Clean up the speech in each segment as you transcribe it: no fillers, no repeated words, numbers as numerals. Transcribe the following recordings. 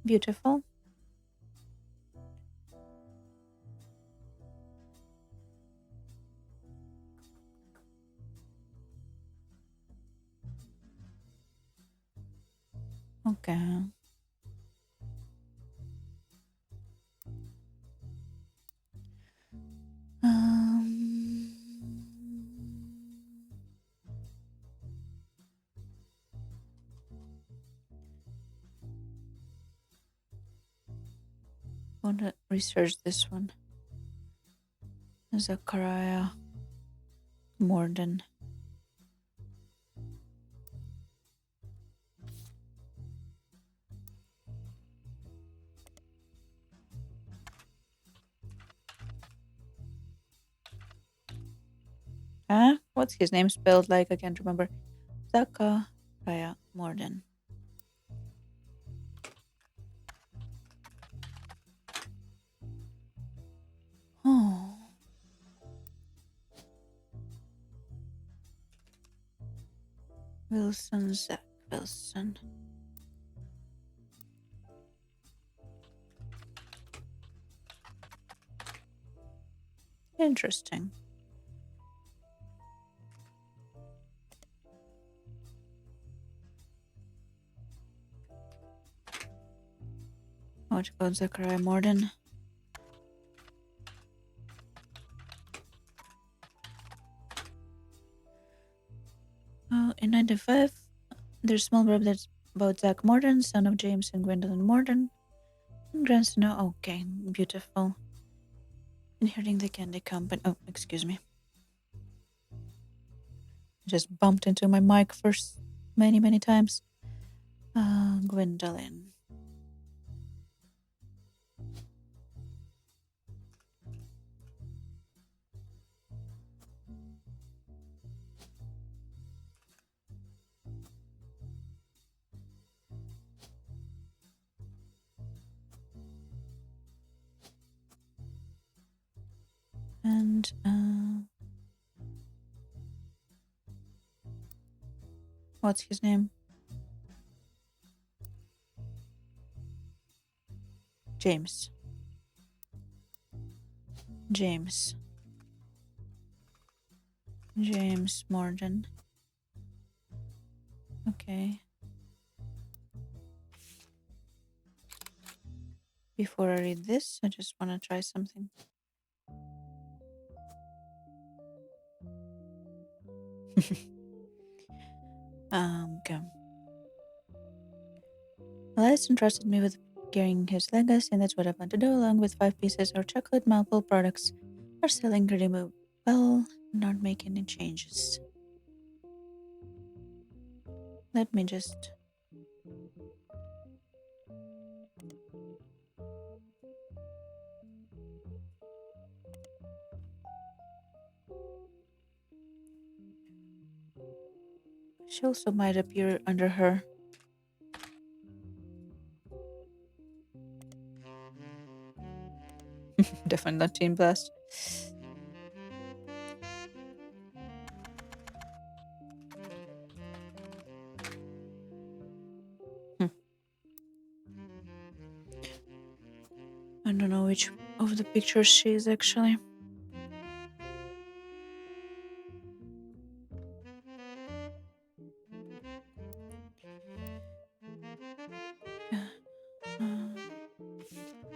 Beautiful. Okay. Um, I want to research this one. Zachariah Morden. Huh? What's his name spelled like? I can't remember. Zachariah Morden. Oh. Wilson, Zach Wilson. Interesting. What about Zachariah Morden? In 95, there's a small group that's about Zach Morden, son of James and Gwendolyn Morden. And grandson, okay, beautiful. Inheriting the candy company. Oh, excuse me. I just bumped into my mic first many times. Gwendolyn. And what's his name? James. James Morden. Okay. Before I read this, I just want to try something. Okay. Elias entrusted me with carrying his legacy, and that's what I plan to do, along with 5 pieces of chocolate maple products are selling pretty well, not make any changes. Let me just she also might appear under her. Definitely not Teen Blast. I don't know which of the pictures she is actually.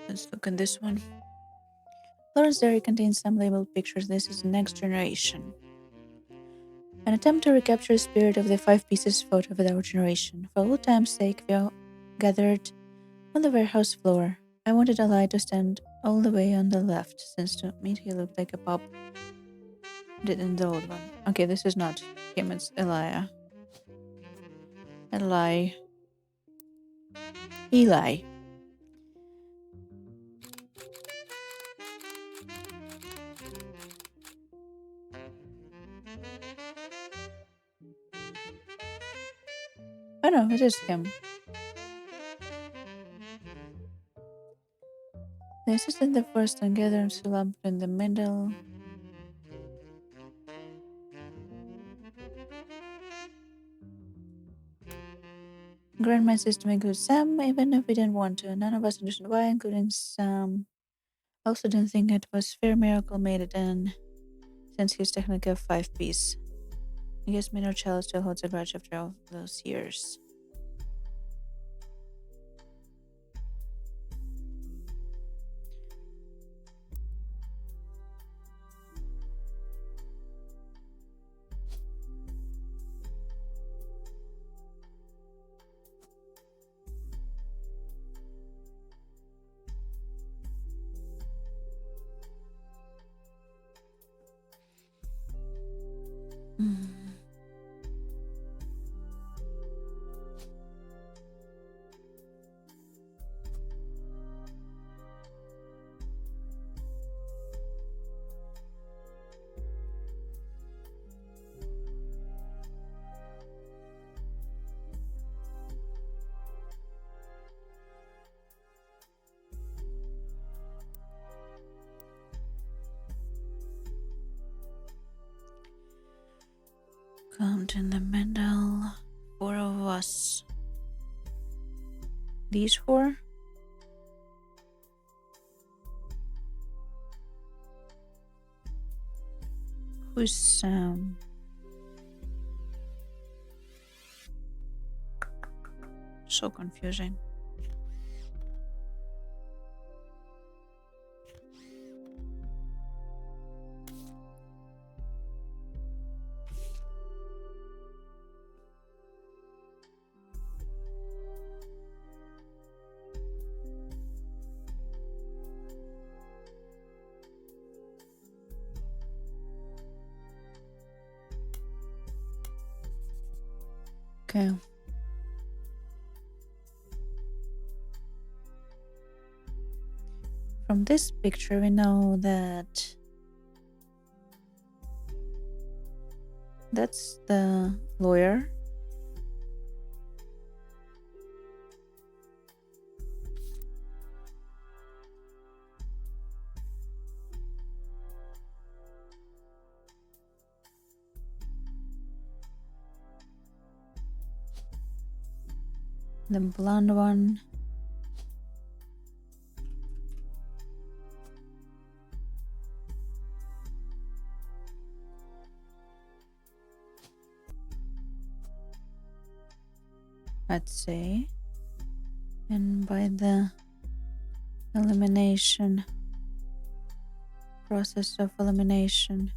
Let's look at this one. Lauren's diary contains some labeled pictures. This is Next Generation. An attempt to recapture the spirit of the 5 pieces photo of our generation. For old time's sake, we all gathered on the warehouse floor. I wanted Eli to stand all the way on the left, since to me he looked like a pup. Didn't the old one? Okay, this is not him, it's Elia. Eli. Oh no, it is him. The assistant the first and gathered slumped in the middle. Grandma insists to include Sam, even if we didn't want to. None of us understood why, including Sam. I also didn't think it was fair Miracle made it in, since he's technically a 5-piece. I guess Minor Child still holds a grudge after all those years. Count in the middle. 4 of us. These 4? Who's Sam? So confusing. Okay. From this picture, we know that that's the lawyer. The blonde one. Let's say. And by the elimination process of elimination,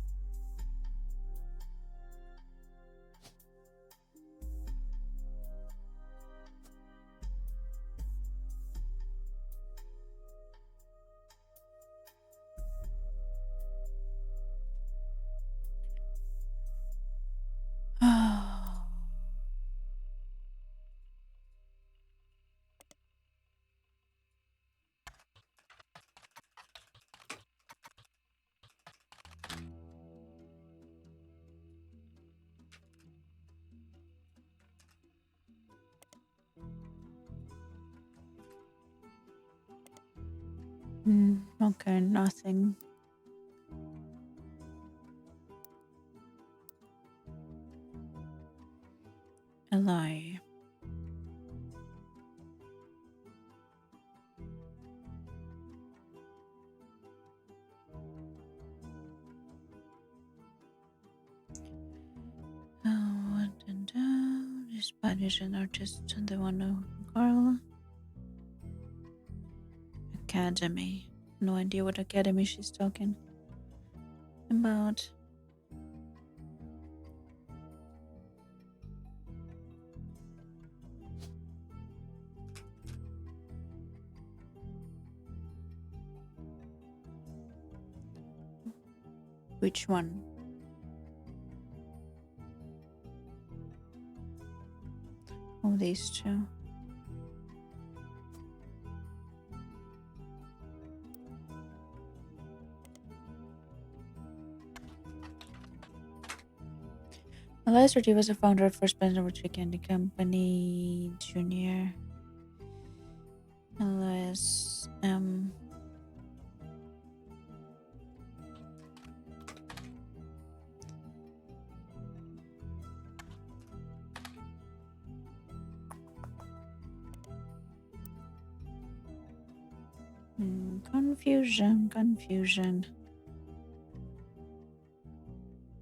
okay, nothing. A lie. This body is an artist, the one who Carl. Academy. No idea what academy she's talking about. Which one? Oh, these two. Elias was a founder of First President of Roottrees Candy Company Jr. Elias M. Confusion.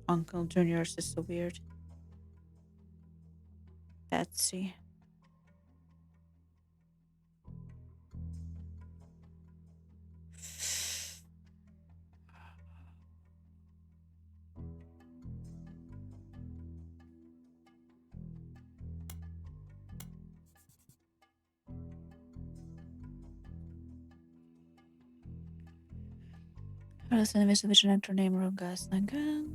Uncle Junior's is so weird. Patsy. Alice and the Vision actor named Rogas Nagan.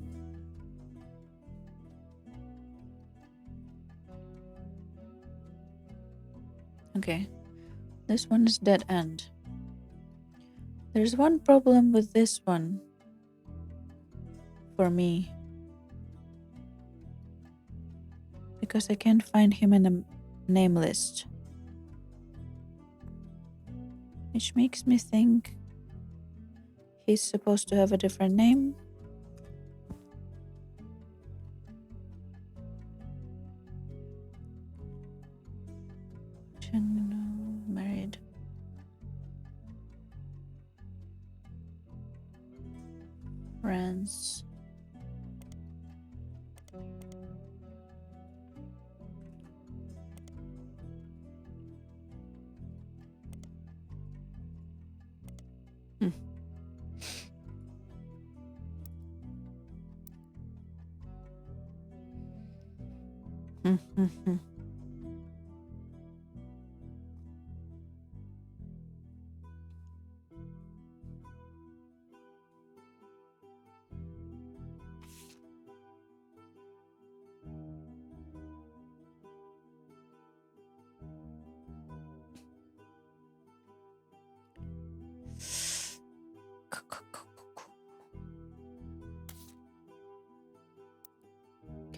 Okay, this one is dead end. There's one problem with this one for me, because I can't find him in the name list, which makes me think he's supposed to have a different name. Married. Friends.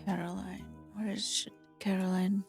Caroline. Where is Caroline?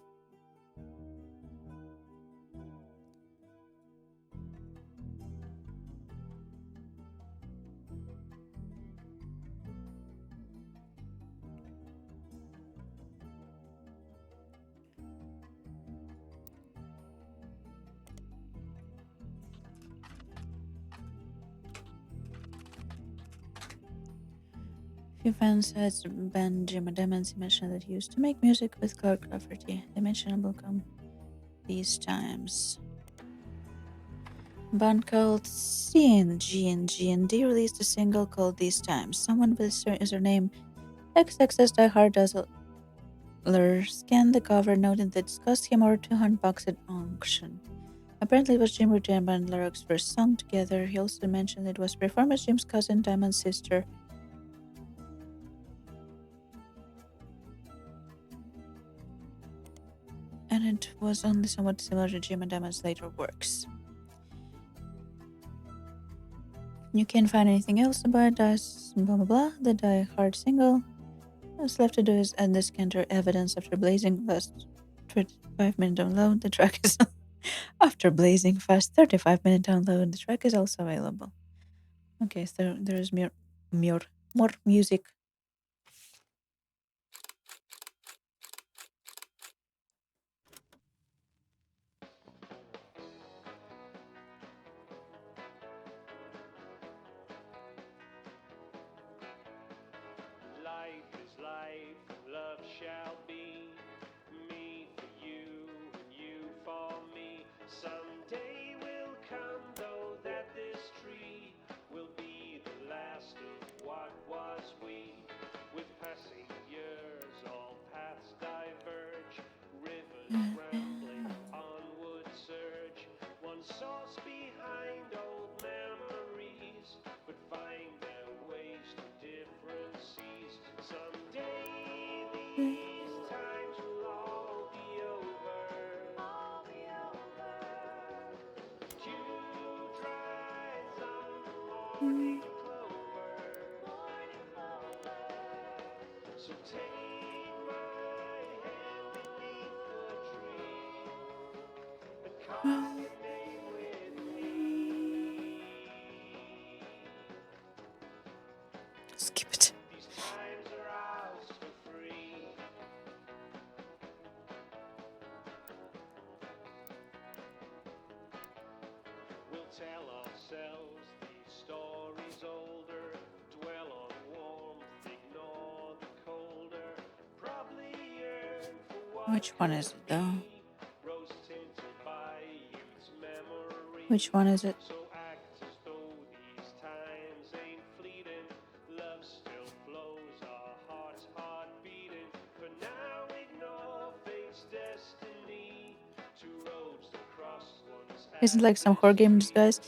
Few fans has banned Jim Demons. He mentioned that he used to make music with Clark Rafferty. They mentioned will come these times. A band called CNG&G&D released a single called These Times. Someone with username XXS Diehard Dazzler scanned the cover, noting that it cost him over $200 at auction. Apparently, it was Jim Rutte and Band Laroc's first song together. He also mentioned it was performed as Jim's cousin Diamond's sister. And it was only somewhat similar to Jim and Diamond's later works. You can't find anything else about us, blah blah blah. The Die Hard single. What's left to do is add the scanner evidence after blazing fast 35-minute download. The track is after blazing fast 35-minute download. The track is also available. Okay, so there is more music. Life is life, love shall be, me for you and you for me. Someday will come though that this tree will be the last of what was we. With passing years all paths diverge, rivers rambling, onward surge. One source behind old memories, but find their ways to different seas. Someday these times will all be over. Dew dries on the morning clover. So take my hand beneath the tree and call your name with me. Skip it. These times are ours for free. We'll tell ourselves themselves. These stories older dwell on warmth, ignore the colder. Probably yearn for what Which one is it though? rose tinted by youth's memory. Which one is it? So act as though these times ain't fleeting. Love still flows, our hearts heart beating. For now, ignore fate's destiny. Two roads to cross, one's Is it like some horror game disguise?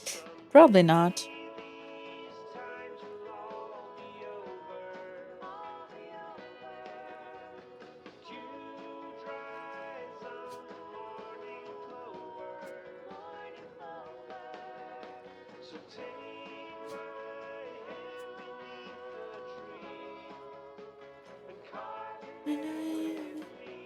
Probably not. these times will all be over. Dew dries on the morning clover. So take my hand beneath the tree and carve it with me.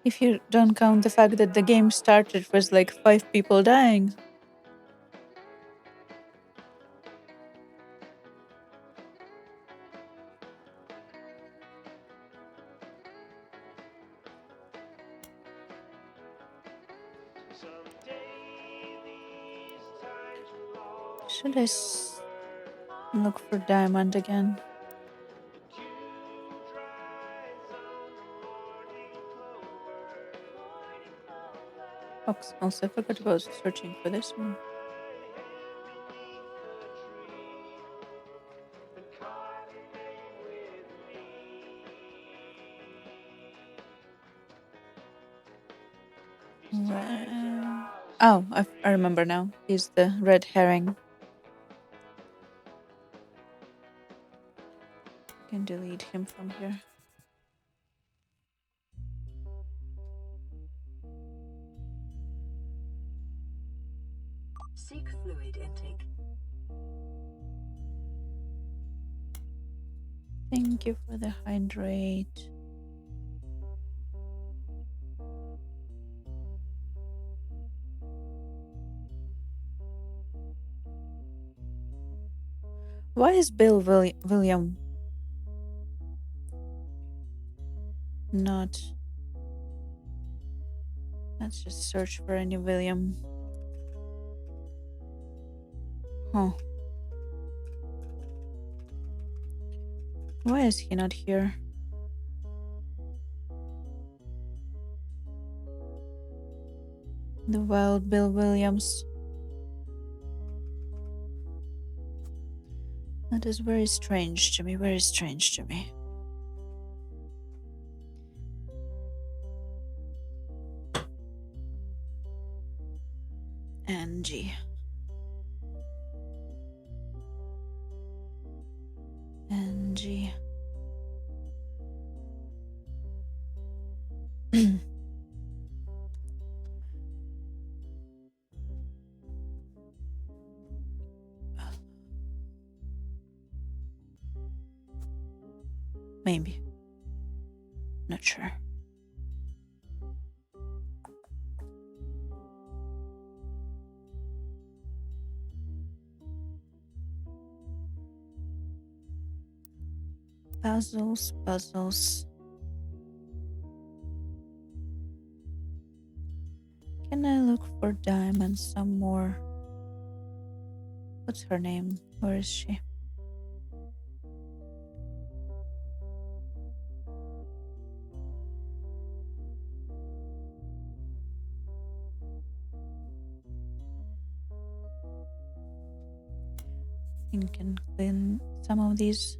If you don't count the fact that the game started with like 5 people dying. Someday these times will all Should I look for diamond again? dew dries on the morning clover. Also, I forgot about searching for this one. Oh, I remember now. He's the red herring. I can delete him from here. Seek fluid intake. Thank you for the hydrate. Why is Bill William not? Let's just search for any William. Huh. Why is he not here? The wild Bill Williams. That is very strange to me, very strange to me. Angie. Angie. Maybe. Not sure. Puzzles. Can I look for diamonds some more? What's her name? Where is she? I think I can clean some of these.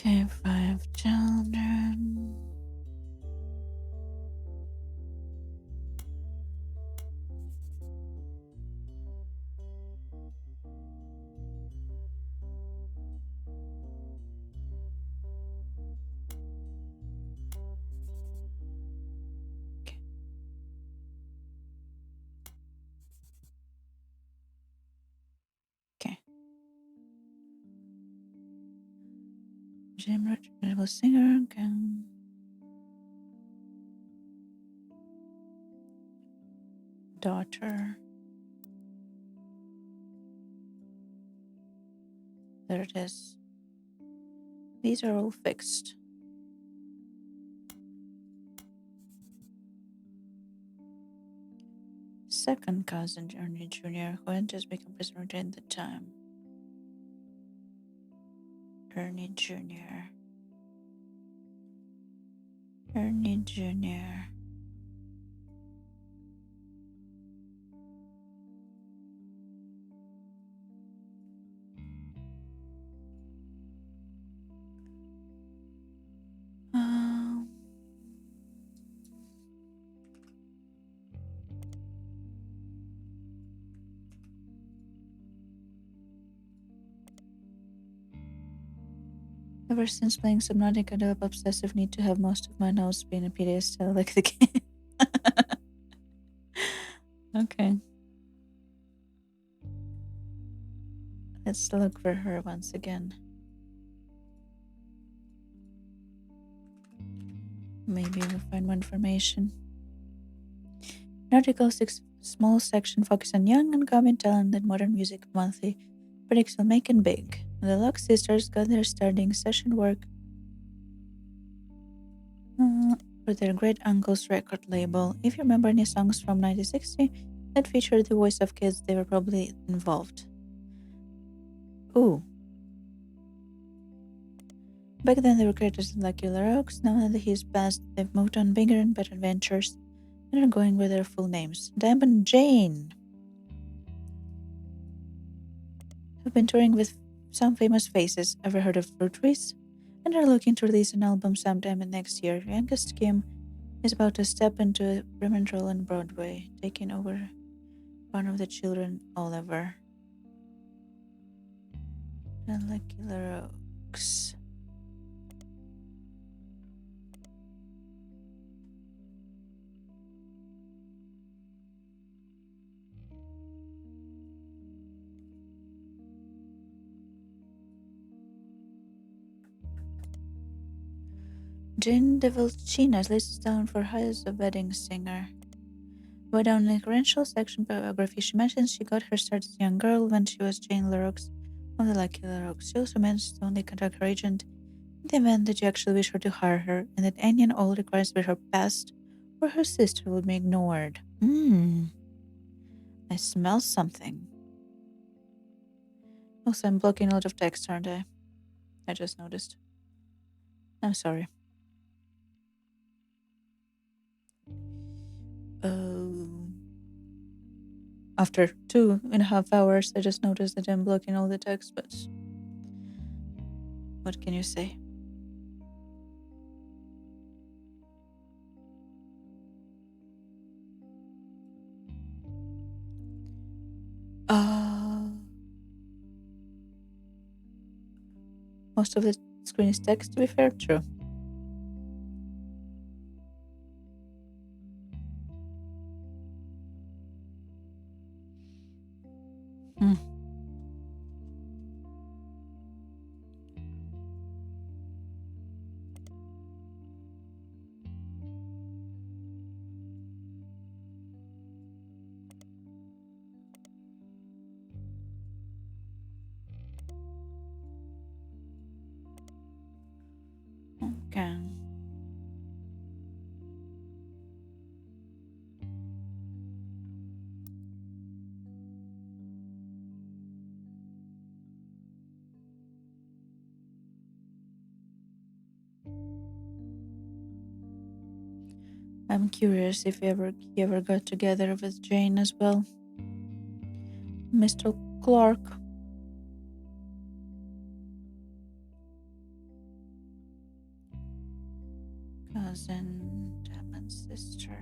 Okay, 5 children. Okay. Jim Rich, singer. Daughter. There it is. These are all fixed. Second cousin, Ernie Jr., who had just become president at the time. Ernie Jr. Ernie Jr. Ever since playing Subnautica, I developed obsessive need to have most of my notes be in a PDF style like the game. Okay. Let's look for her once again. Maybe we'll find more information. An article 6 small section focused on young and coming talent that Modern Music Monthly predicts will make it big. The Locke sisters got their starting session work for their great uncle's record label. If you remember any songs from 1960 that featured the voice of kids, they were probably involved. Ooh. Back then they were creators like Killer Oaks. Now that he's passed, they've moved on bigger and better ventures and are going with their full names. Diamond Jane have been touring with some famous faces. Ever heard of Roottrees? And are looking to release an album sometime in next year. Youngest Kim is about to step into a prominent role on Broadway, taking over one of the children, Oliver. And like Killer Oaks. Jane DeVilcina lists down for hire as a wedding singer. But down in the credential section biography, she mentions she got her start as a young girl when she was Jane LaRoux of the Lucky LaRoux. She also mentions to only contact her agent in the event that you actually wish her to hire her, and that any and all requests with her past or her sister would be ignored. I smell something. Also, I'm blocking a lot of text, aren't I? I just noticed. I'm sorry. After 2.5 hours, I just noticed that I'm blocking all the text, but what can you say? Most of the screen is text, to be fair, true. Okay. I'm curious if he ever got together with Jane as well. Mr. Clark. Cousin, Diamond's sister.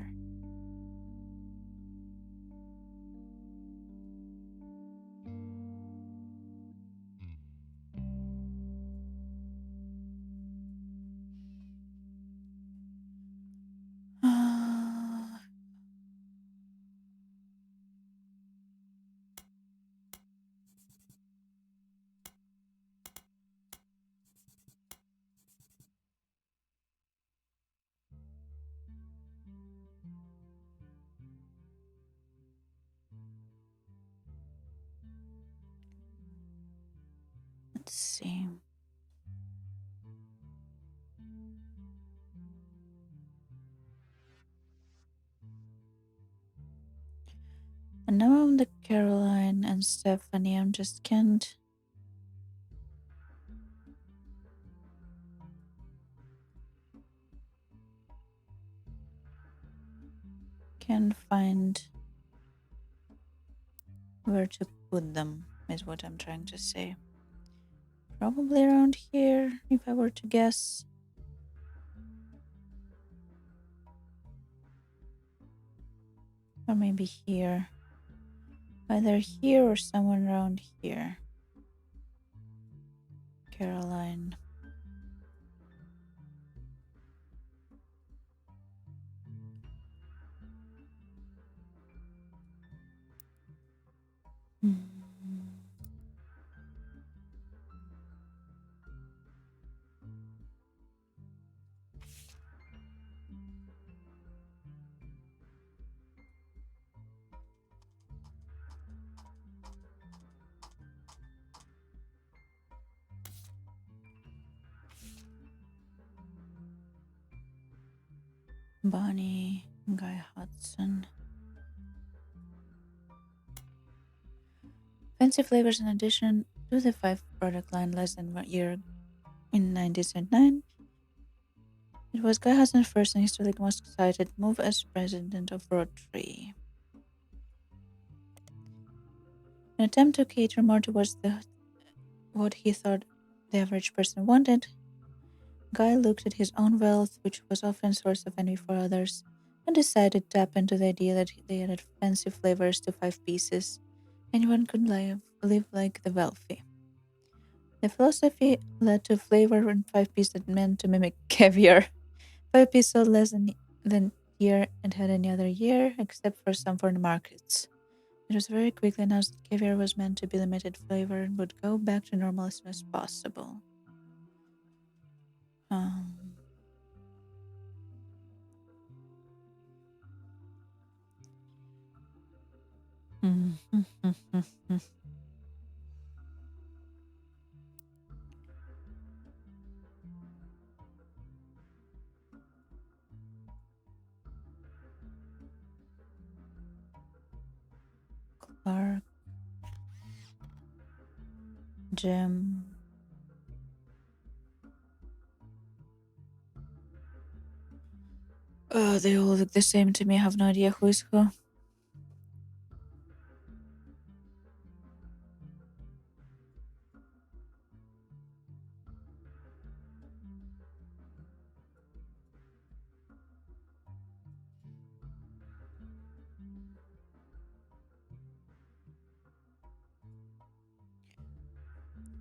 And now I'm the Caroline and Stephanie. I'm just can't find where to put them, is what I'm trying to say. Probably around here, if I were to guess. Or maybe here. Either here or somewhere around here. Caroline. Bunnie, Guy Hudson. Fancy flavors in addition to the 5 product line less than a year in 1979. It was Guy Hudson's first and historically most cited move as president of Roottrees. An attempt to cater more towards what he thought the average person wanted, Guy looked at his own wealth, which was often a source of envy for others, and decided to tap into the idea that they added fancy flavors to 5 pieces. Anyone could live like the wealthy. The philosophy led to a flavor in 5 pieces that meant to mimic caviar. 5 pieces sold less than year and had any other year, except for some foreign markets. It was very quickly announced that caviar was meant to be limited flavor and would go back to normal as soon as possible. Clark, Jim, they all look the same to me. I have no idea who is who.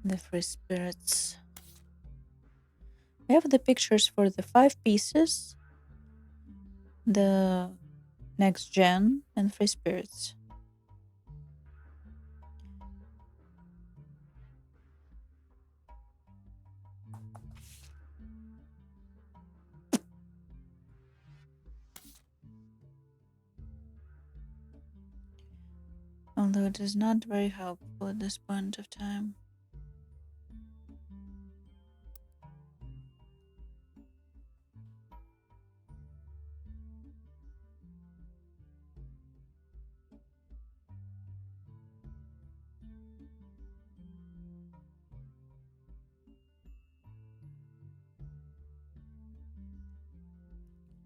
The free spirits. I have the pictures for the 5 pieces, the next gen, and free spirits. Although it is not very helpful at this point of time.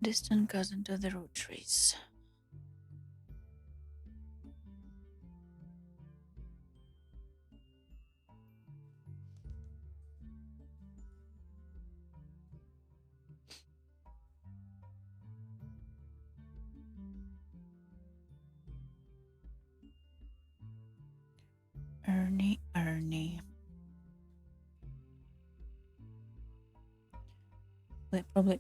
Distant cousin to the Roottrees. Ernie. Probably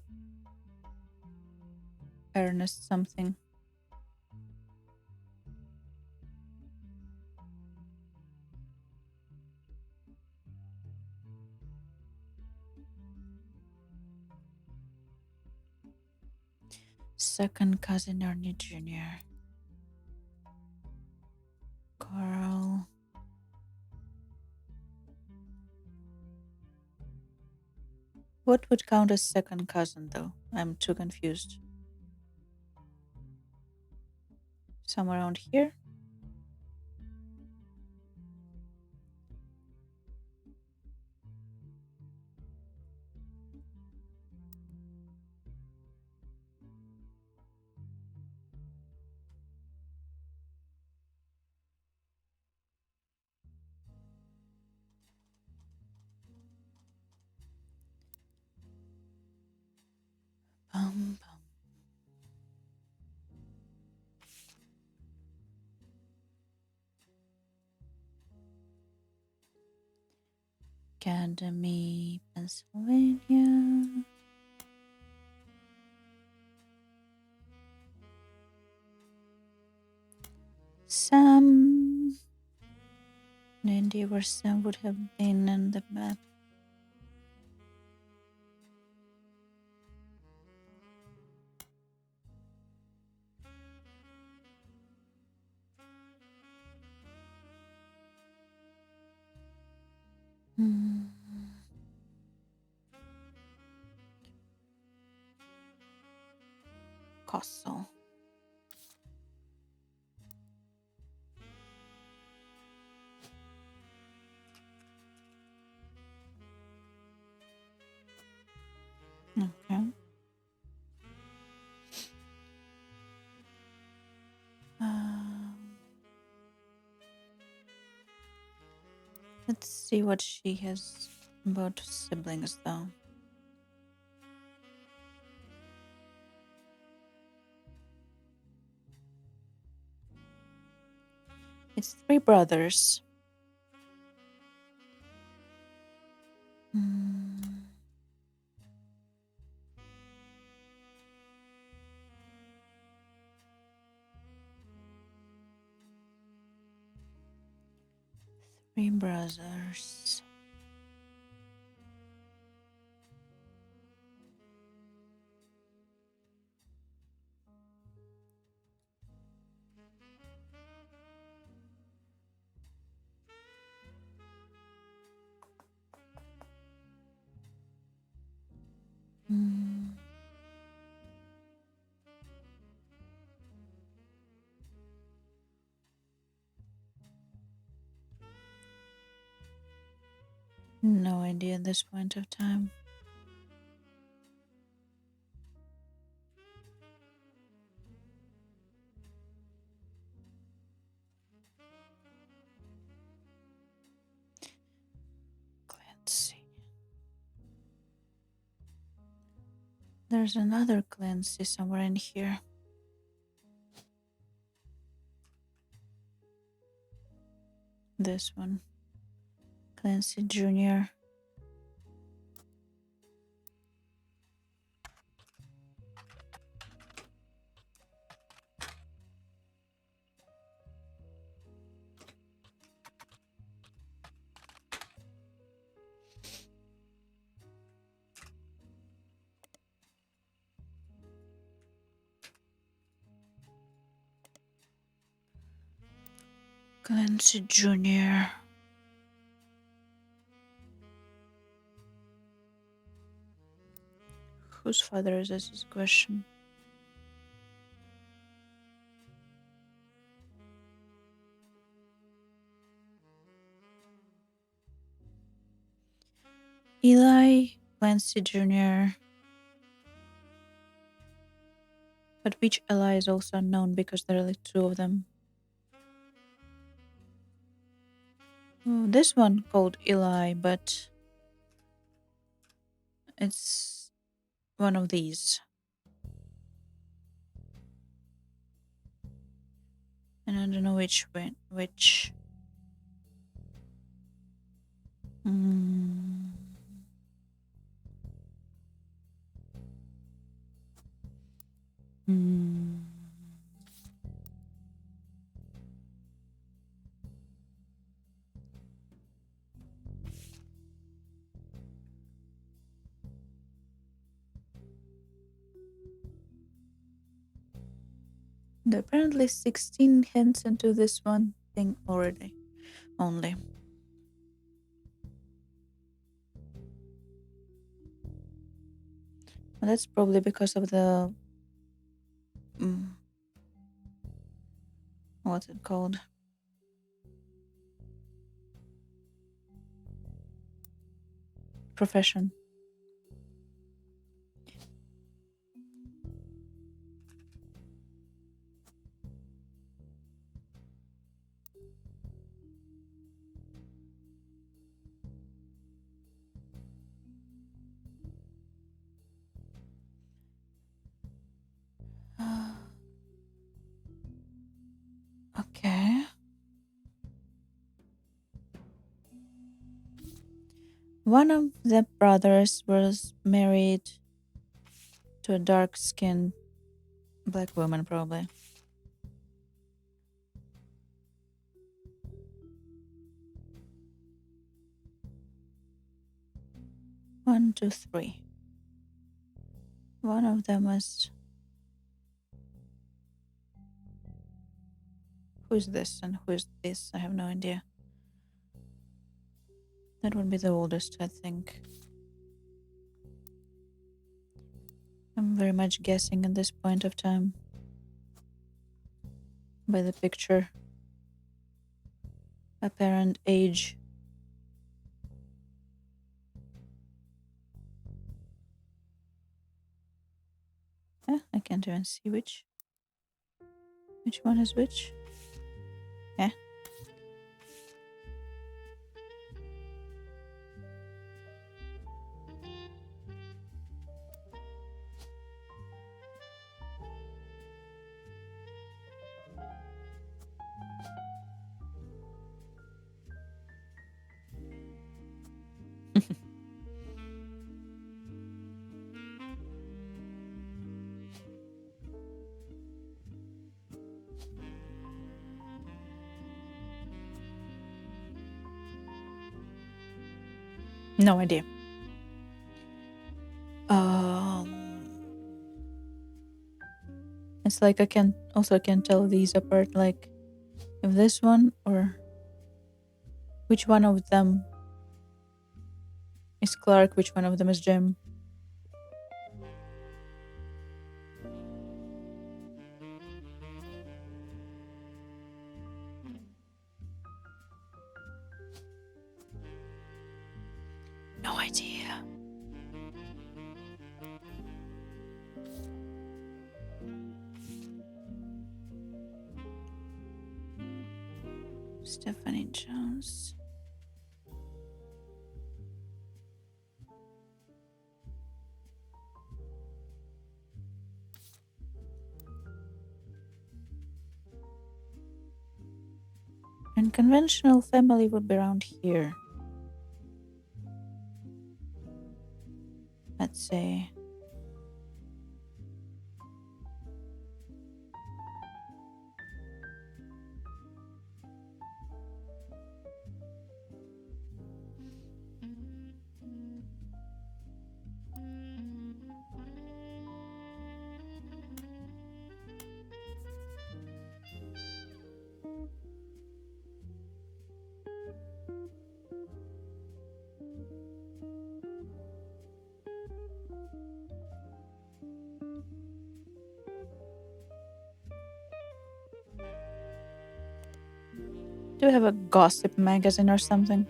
Ernest something. Second cousin Ernie Jr. Carl. What would count as second cousin, though? I'm too confused. Somewhere around here? Bum, bum. Academy, Pennsylvania. Sam. The idea where Sam would have been in the map. Castle. Okay. Let's see what she has about siblings, though. It's 3 brothers. Three brothers. No idea at this point of time. Clancy. There's another Clancy somewhere in here. This one. Clancy Jr. Clancy Jr. Whose father is this? Is the question. Eli, Clancy Jr. But which Eli is also unknown because there are like 2 of them. Oh, this one called Eli, but it's one of these. And I don't know which one. Which. There are apparently 16 hints into this one thing already. Only. Well, that's probably because of the what's it called? Profession. One of the brothers was married to a dark-skinned black woman, probably. One, two, three. One of them was... Who's this and who's this? I have no idea. That would be the oldest, I think. I'm very much guessing at this point of time. By the picture. Apparent age. I can't even see which one is which. No idea. It's like I can't tell these apart, like if this one or which one of them is Clark, which one of them is Jim. No idea. Stephanie Jones. And conventional family would be around here. Let's say. Do we have a gossip magazine or something?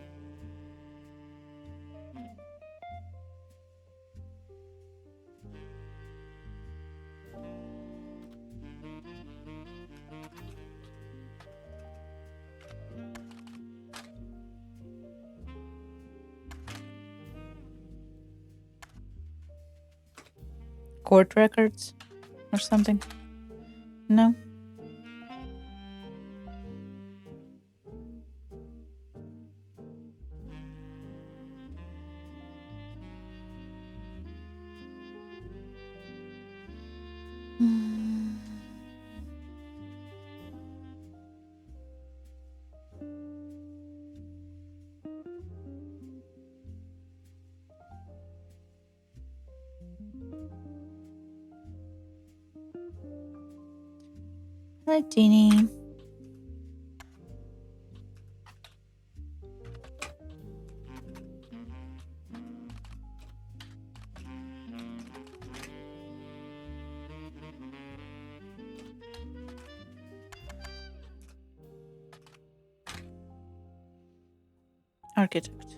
Court records or something? No? Hi, Teeny. Architect.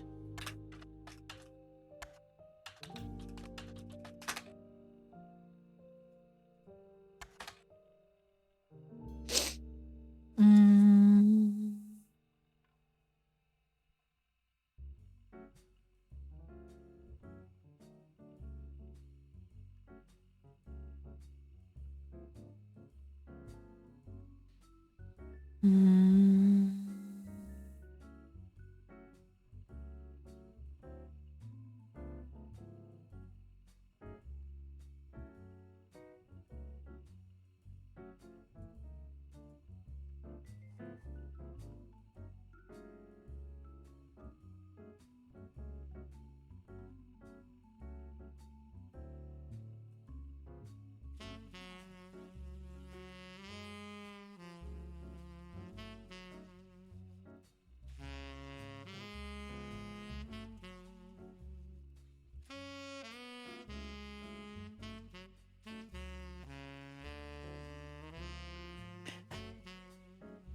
Mm.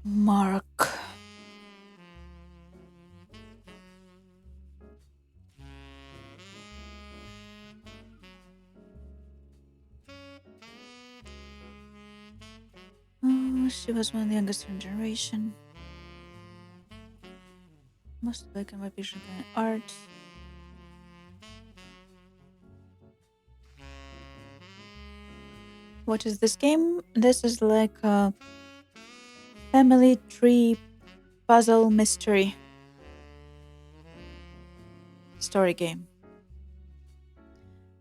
Mark. Oh, she was one of the youngest in her generation. Most black and white picture kind of art. What is this game? This is like a family tree puzzle mystery story game.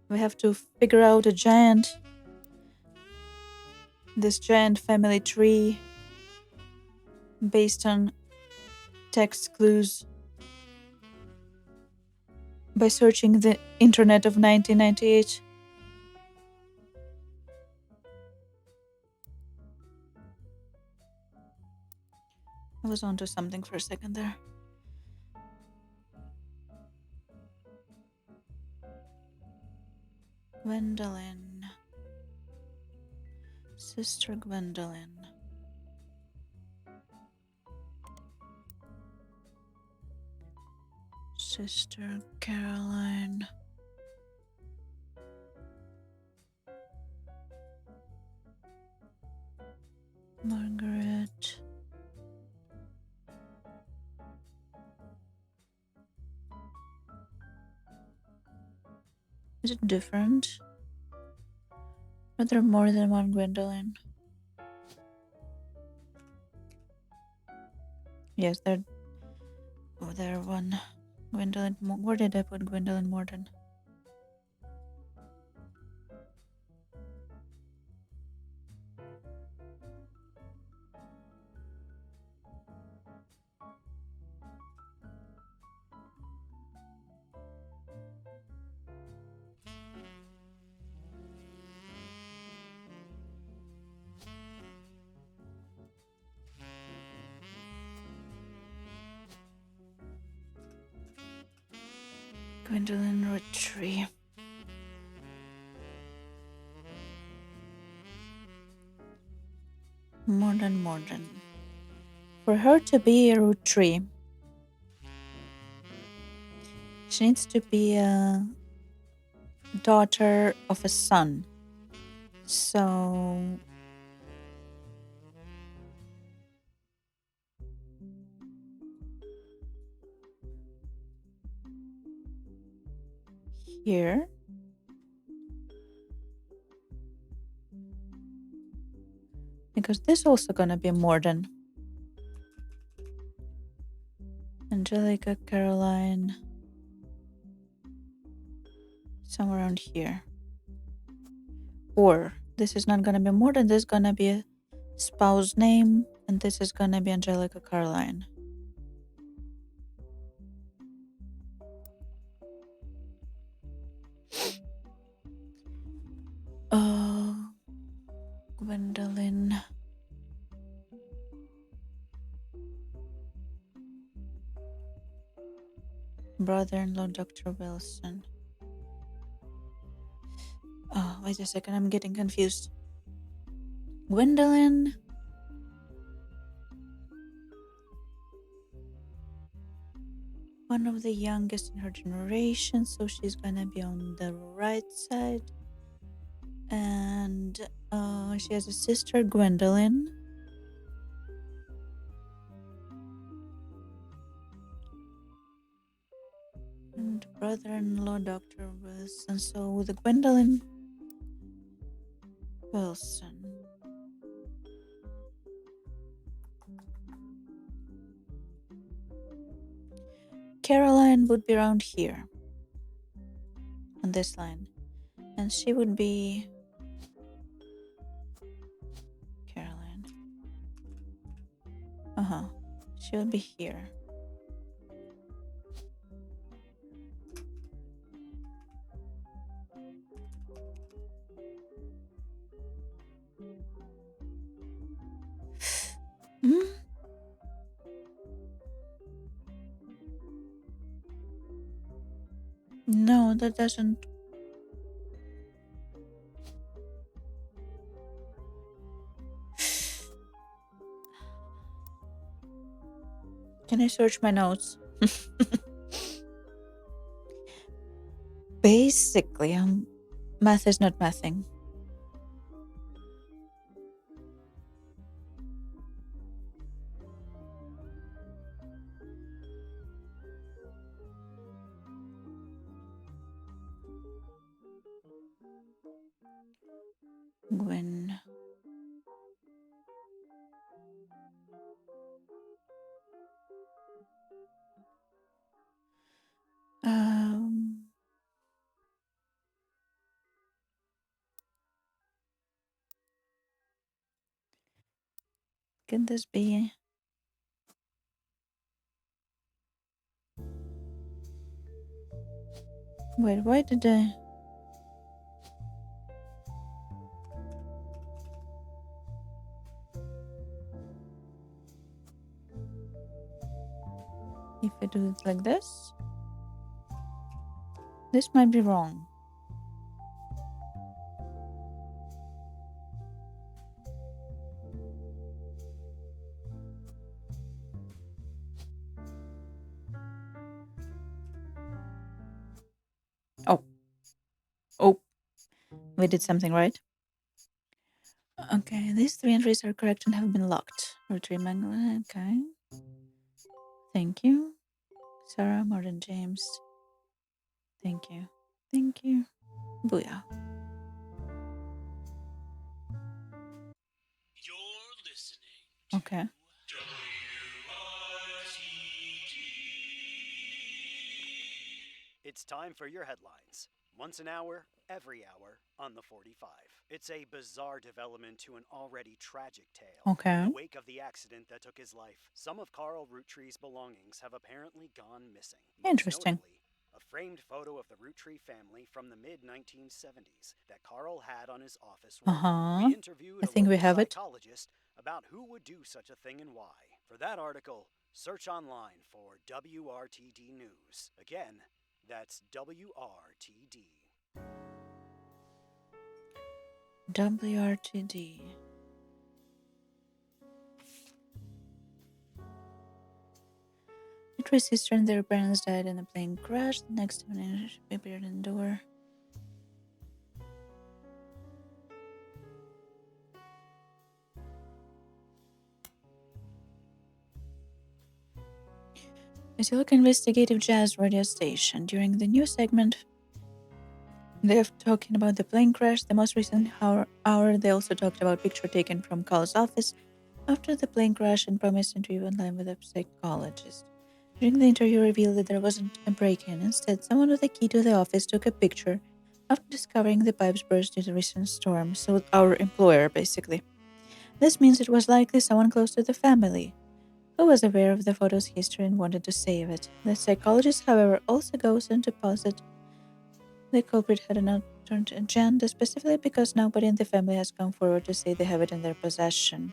We have to figure out this giant family tree based on text clues by searching the internet of 1998. I was onto something for a second there. Gwendolyn. Sister Gwendolyn. Sister Caroline. Margaret. Is it different? Are there more than one Gwendolyn? Yes, there one Gwendolyn. Where did I put Gwendolyn Morton? Gwendolyn Roottrees. Morton. For her to be a Roottrees, she needs to be a daughter of a son. So here because this also gonna be Morton. Angelica, Caroline, somewhere around here. Or this is not gonna be Morton, this is gonna be a spouse name, and this is gonna be Angelica Caroline. Gwendolyn. Brother-in-law, Dr. Wilson. Oh, wait a second, I'm getting confused. Gwendolyn. One of the youngest in her generation, so she's gonna be on the right side. And she has a sister, Gwendolyn. And brother-in-law, Dr. Wilson. So the Gwendolyn Wilson. Caroline would be around here on this line, and she would be Caroline. She would be here. No, that doesn't. Can I search my notes? Basically, math is not mathing. Gwen. Can this be? Wait, why did I? If I do it like this might be wrong. Oh, we did something right. Okay, these 3 entries are correct and have been locked. Roottrees Mangle. Okay. Thank you. Sarah, Martin, James. Thank you. Thank you. Booyah. You're listening. Okay. It's time for your headlines. Once an hour, every hour, on the 45. It's a bizarre development to an already tragic tale. Okay. In the wake of the accident that took his life, some of Carl Roottrees' belongings have apparently gone missing. Most Interesting. notably, a framed photo of the Roottree family from the mid-1970s that Carl had on his office wall. Uh-huh. We interviewed I think a we local have it. psychologist about who would do such a thing and why. For that article, search online for WRTD News. Again, that's WRTD. WRTD. Roottree's sister and their parents died in a plane crash. The next morning, she appeared in the door. It's a local investigative jazz radio station. During the news segment, they're talking about the plane crash. The most recent hour, they also talked about picture taken from Carl's office after the plane crash and promised interview online with a psychologist. During the interview, revealed that there wasn't a break-in. Instead, someone with a key to the office took a picture after discovering the pipes burst due to recent storm. So our employer, basically. This means it was likely someone close to the family who was aware of the photo's history and wanted to save it. The psychologist, however, also goes on to posit the culprit had an alternate agenda, specifically because nobody in the family has come forward to say they have it in their possession.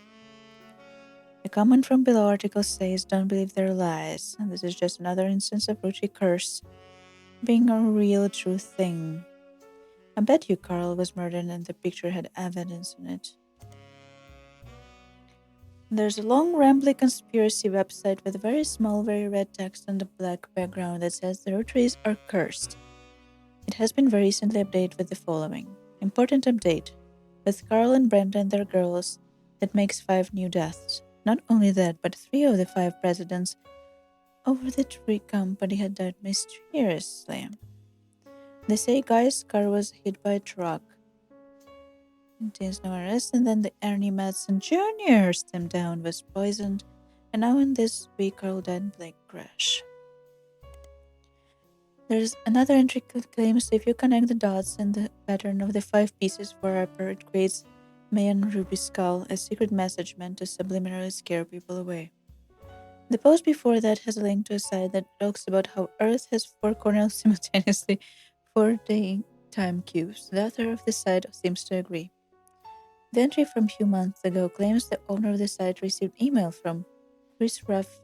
The comment from below article says, "Don't believe their lies," and this is just another instance of Roottrees curse being a real true thing. I bet you Carl was murdered and the picture had evidence in it. There's a long, rambling conspiracy website with very small, very red text on the black background that says the Rootrees are cursed. It has been very recently updated with the following. Important update. With Carl and Brenda and their girls, that makes 5 new deaths. Not only that, but 3 of the 5 presidents over the tree company had died mysteriously. They say Guy's car was hit by a truck. Contains no arrest, and then the Ernie Madsen Jr. stepped down was poisoned, and now in this week Carl died in plane crash. There's another entry that claims if you connect the dots and the pattern of the 5 pieces for upper, it creates Mayan Ruby Skull, a secret message meant to subliminally scare people away. The post before that has a link to a site that talks about how Earth has 4 corners simultaneously, 4 time cubes. The author of the site seems to agree. The entry from a few months ago claims the owner of the site received email from Chris Ruff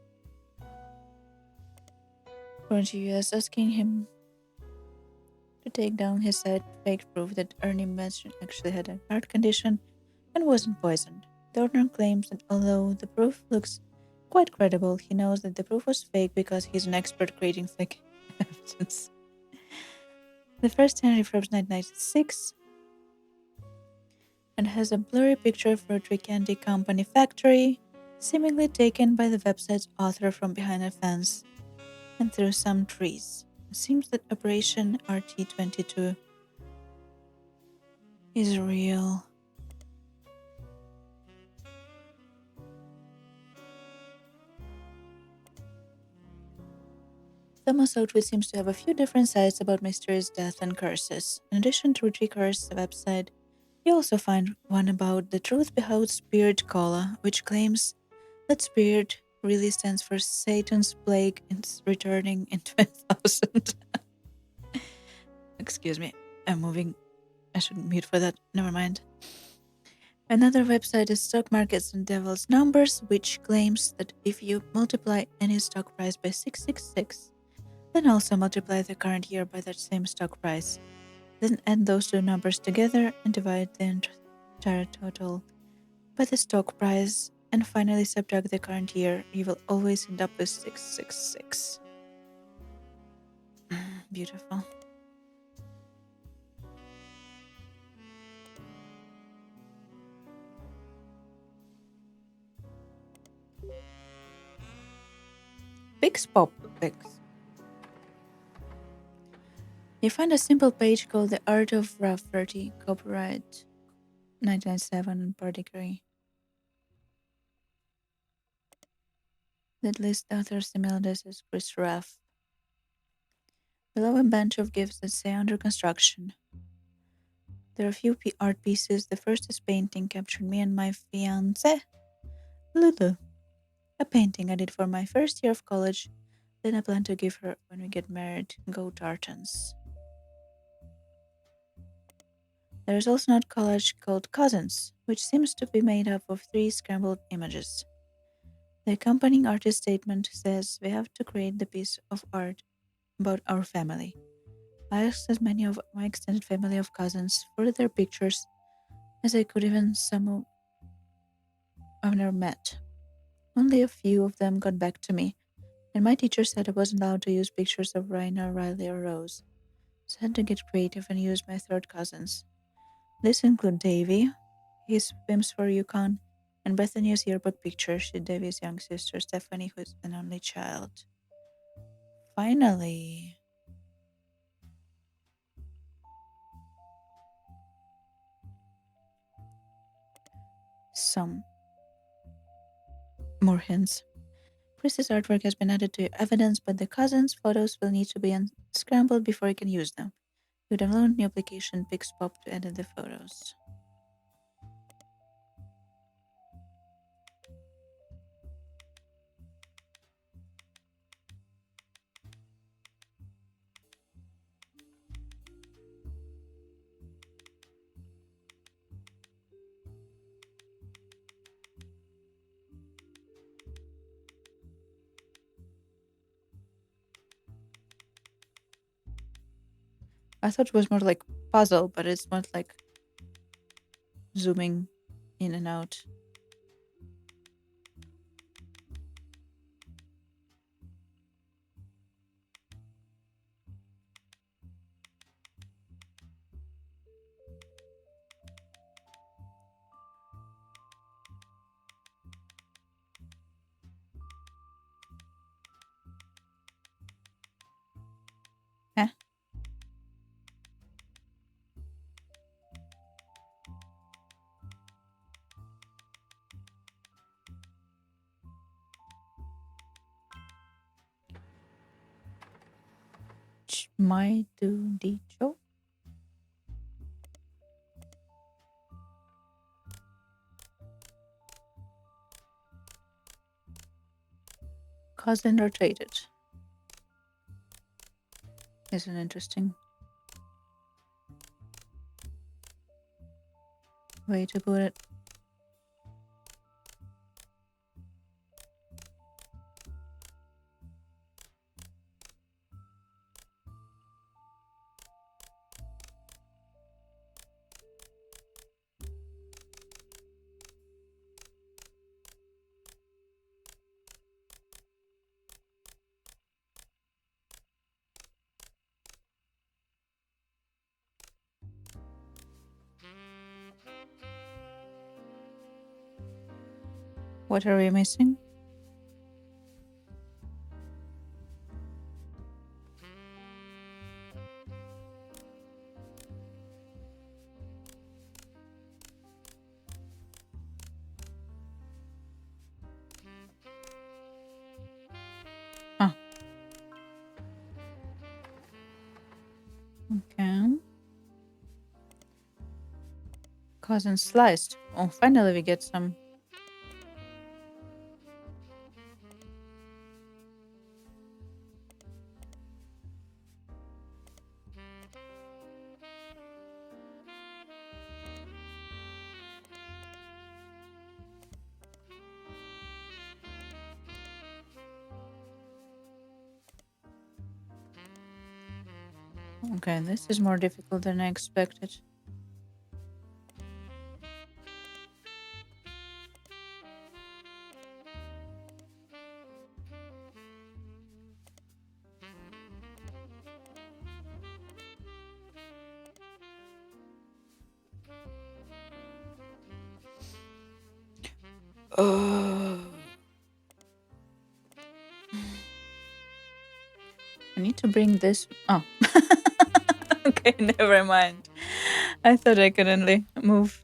from the US asking him to take down his site fake proof that Ernie Madsen actually had a heart condition and wasn't poisoned. The owner claims that although the proof looks quite credible. He knows that the proof was fake because he's an expert creating fake evidence. The first entry from 1996 and has a blurry picture of Roottrees Candy Company factory, seemingly taken by the website's author from behind a fence and through some trees. It seems that Operation RT-22 is real. Thomas Outwit seems to have a few different sites about mysterious death and curses. In addition to Roottrees Curse website, you also find one about the truth behind Spirit Cola, which claims that Spirit really stands for Satan's plague and is returning in 2000. Excuse me, I'm moving. I should mute for that. Never mind. Another website is Stock Markets and Devil's Numbers, which claims that if you multiply any stock price by 666, then also multiply the current year by that same stock price. Then add those two numbers together and divide the entire total by the stock price, and finally subtract the current year. You will always end up with 666. Beautiful. Pix Pop Pix. You find a simple page called The Art of Rough 30, copyright 1997 particularly. That lists authors similar as Chris Ruff. Below a bunch of gifts that say under construction. There are a few art pieces. The first is painting capturing me and my fiancée, Lulu. A painting I did for my first year of college. Then I plan to give her when we get married. Go Tartans. There is also a collage called Cousins, which seems to be made up of 3 scrambled images. The accompanying artist statement says we have to create the piece of art about our family. I asked as many of my extended family of cousins for their pictures as I could, even some I've never met. Only a few of them got back to me, and my teacher said I wasn't allowed to use pictures of Raina, Riley, or Rose, so I had to get creative and use my third cousins. This include Davy. He swims for Yukon, and Bethany's yearbook picture. She's Davy's young sister, Stephanie, who's an only child. Finally. Some more hints. Chris's artwork has been added to your evidence, but the cousins' photos will need to be unscrambled before you can use them. You download the application Pixpop to edit the photos. I thought it was more like puzzle, but it's not like zooming in and out. Huh? My do dicho. Cousin rotated. Isn't interesting way to put it. What are we missing? Okay. Cousin sliced. Oh, finally we get some. Okay, this is more difficult than I expected. I need to bring this. Oh. Okay, never mind. I thought I could only move.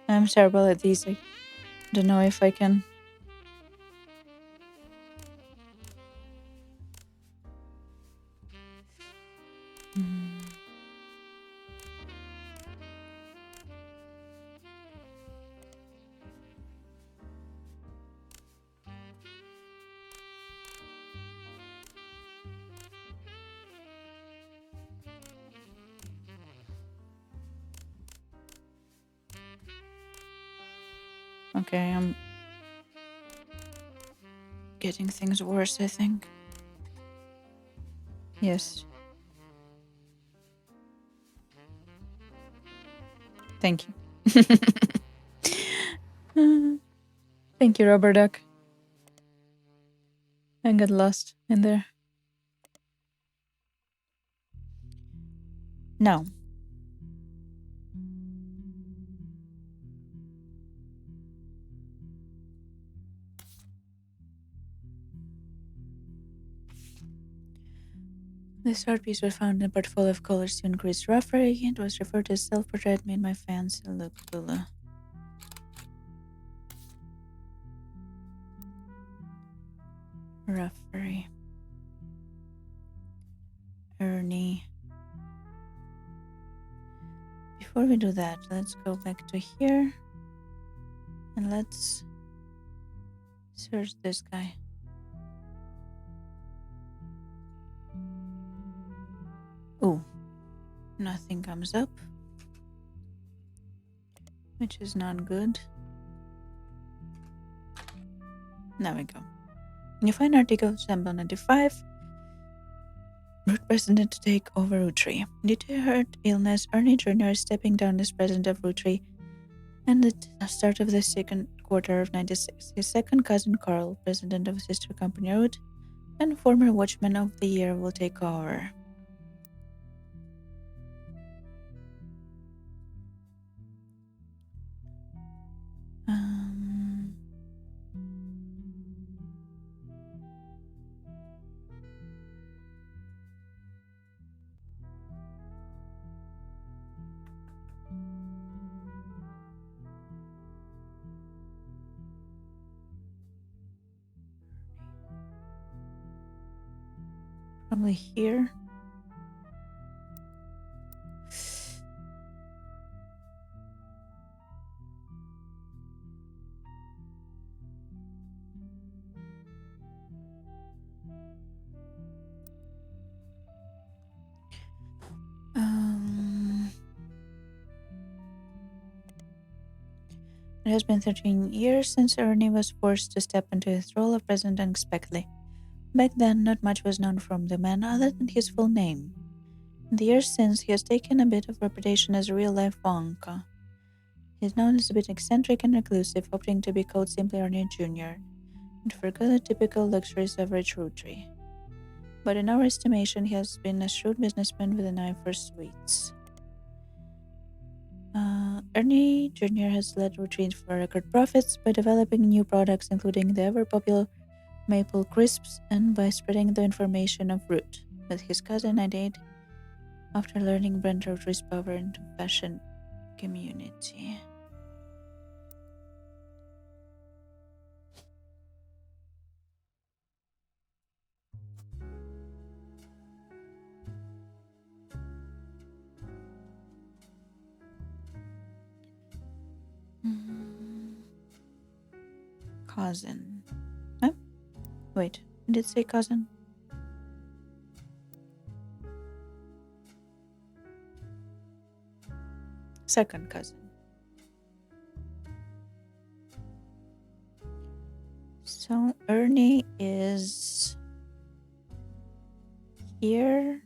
I'm terrible at these. I don't know if I can. Okay, I'm getting things worse, I think. Yes. Thank you. Thank you, Rubber Duck. I got lost in there. Now. This art piece was found in a portfolio of colors to increase roughery. It was referred to as self-portrait made my fancy look cooler. Roughery. Ernie. Before we do that, let's go back to here. And let's search this guy. Oh, nothing comes up, which is not good. There we go. You find article December 95. Root president to take over Roottrees. Due to her illness, Ernie Jr. is stepping down as president of Roottrees and at the start of the second quarter of 96. His second cousin Carl, president of sister company Root, and former Watchman of the Year will take over. Probably here. It has been 13 years since Ernie was forced to step into his role of president unexpectedly. Back then, not much was known from the man other than his full name. In the years since, he has taken a bit of reputation as a real-life wonka. He is known as a bit eccentric and reclusive, opting to be called simply Ernie Jr., and forgo the typical luxuries of rich Roottrie. But in our estimation, he has been a shrewd businessman with an eye for sweets. Ernie Jr. has led Roottrees for record profits by developing new products, including the ever-popular maple crisps, and by spreading the information of Root. With his cousin, I did after learning Brent Rootrees' power into fashion community. Cousin. Huh? Wait, did it say cousin? Second cousin. So Ernie is here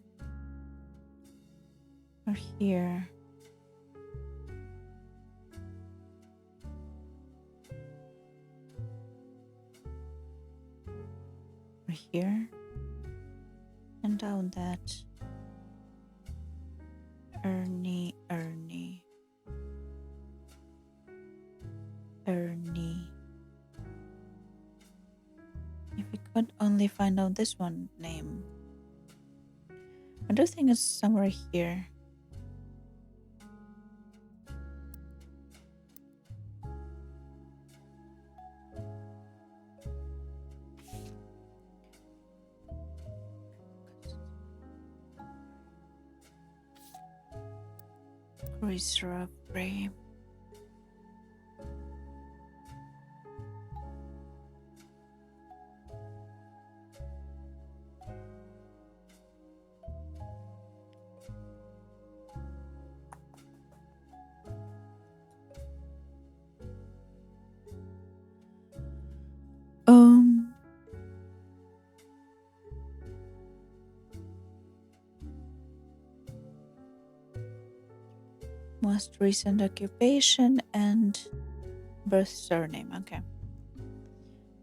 or here? Or here? And down that. Ernie. If we could only find out this one name. I do think it's somewhere here. Greaser of Gray. Most recent occupation and birth surname. Okay.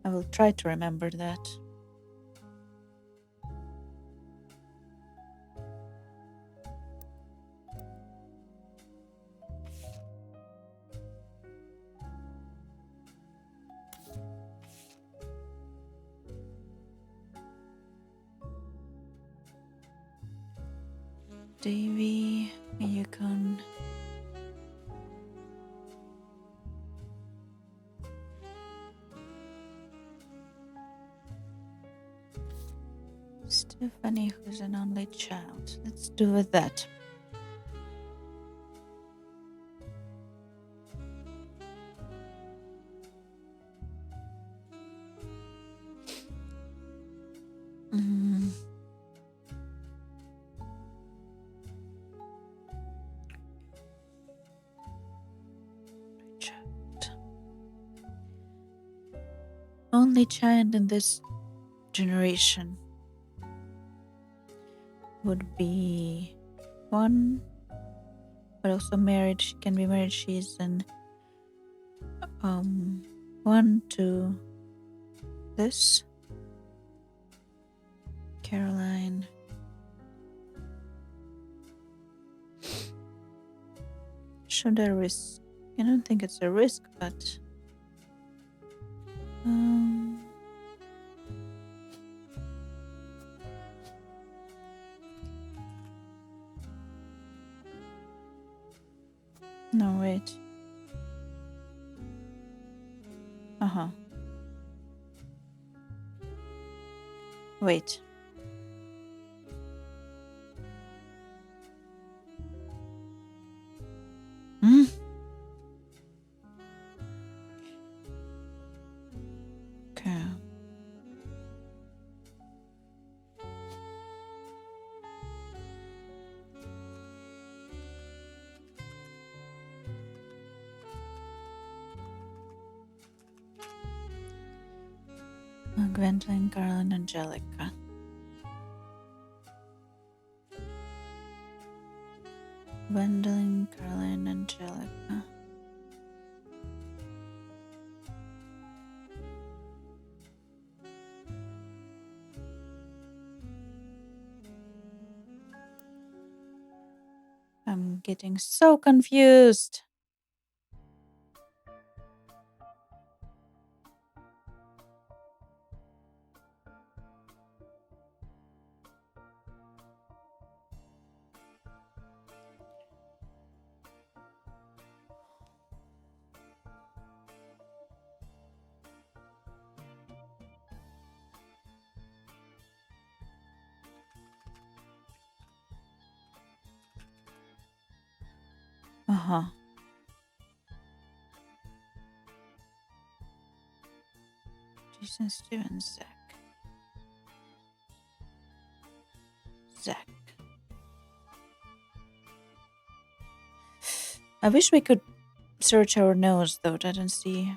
I will try to remember that. Davy, Yukon. Stephanie, who's an only child. Let's do with that. Only child in this generation would be one, but also married. She can be married. She's an 1 to this Caroline. Should I risk? I don't think it's a risk, but no, wait. Wait. Okay. Gwendolyn, Caroline, Angelica. Gwendolyn, Caroline, Angelica. I'm getting so confused. Jason, Steven, Zach. I wish we could search our nose, though. I don't see.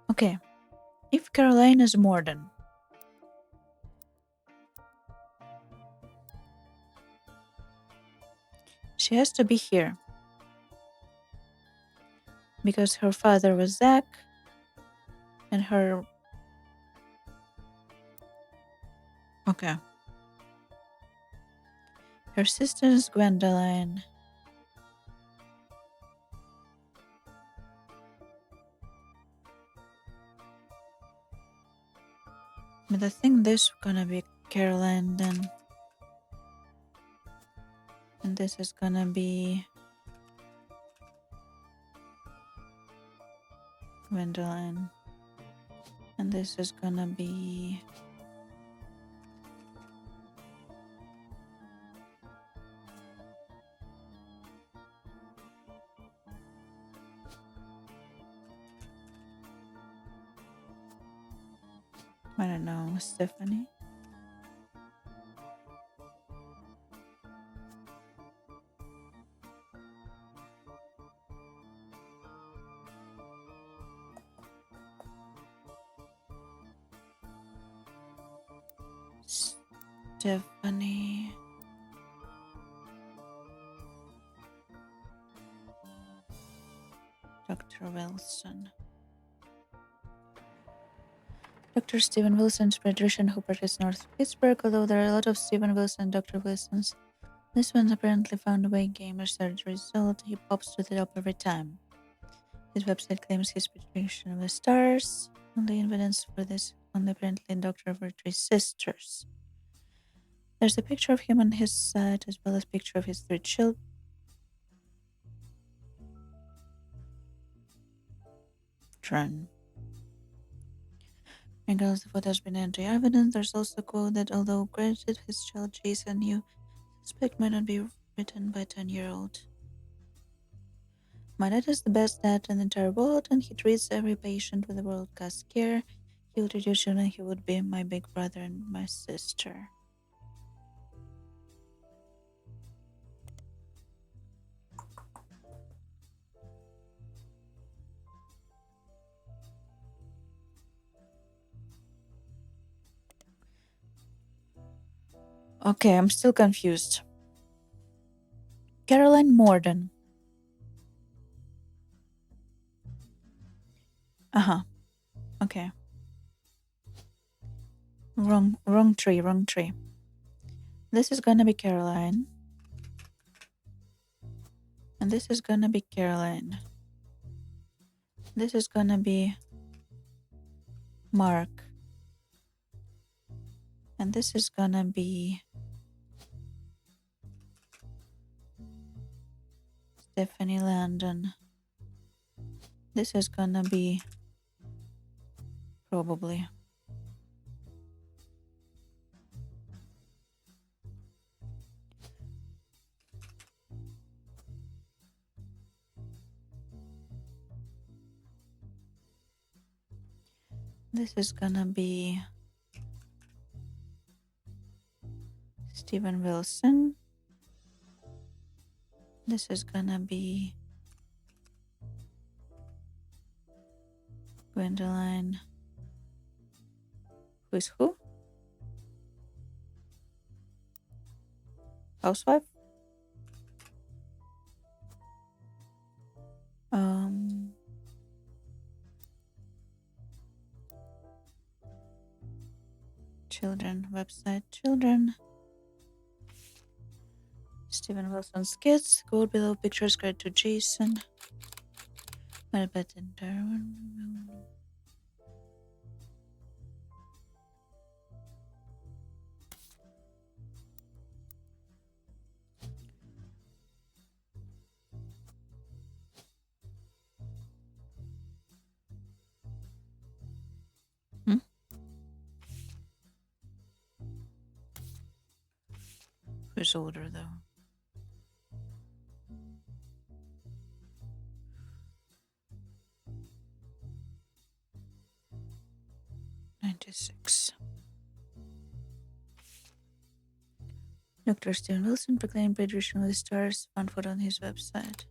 Okay, if Caroline is Morden, she has to be here because her father was Zach and her... Okay. Her sister is Gwendolyn. But I think this is gonna be Caroline then. And this is gonna be Gwendolyn. And this is gonna be... I don't know, Stephanie. Stephanie. Dr. Wilson. Dr. Stephen Wilson's pediatrician who practiced North Pittsburgh, although there are a lot of Stephen Wilson and Dr. Wilsons. This one apparently found a way gamer surgery result. He pops to the top every time. His website claims his prediction of the stars. Only evidence for this only apparently in Dr. Roottrees' sisters. There's a picture of him on his side as well as a picture of his 3 children. Regardless of what has been entered evidence, there's also a quote that although credited his child Jason, you suspect might not be written by a 10-year-old. My dad is the best dad in the entire world, and he treats every patient with a world-class care. He would treat you soon, and he would be my big brother and my sister. Okay, I'm still confused. Caroline Morden. Uh-huh. Okay. Wrong tree. This is gonna be Caroline. And this is gonna be Caroline. This is gonna be Mark. And this is gonna be Stephanie Landon. This is gonna be probably this is gonna be Steven Wilson. This is gonna be Gwendoline. Who's who? Housewife? Children, website, children. Steven Wilson's kids. Go below pictures, credit to Jason. Melbet and Darwin. Who's older though? '96. Dr. Steven Wilson proclaimed patriotism with stars, found photo on his website.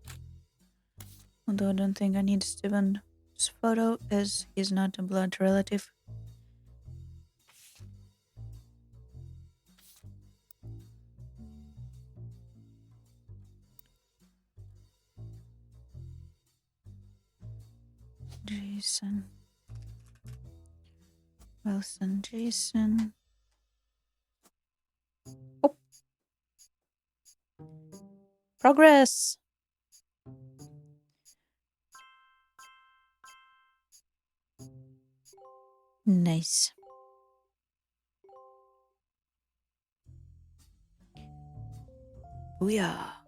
Although I don't think I need Steven's photo, as he's not a blood relative. Jason. Wilson, Jason. Oh. Progress! Nice. Booyah.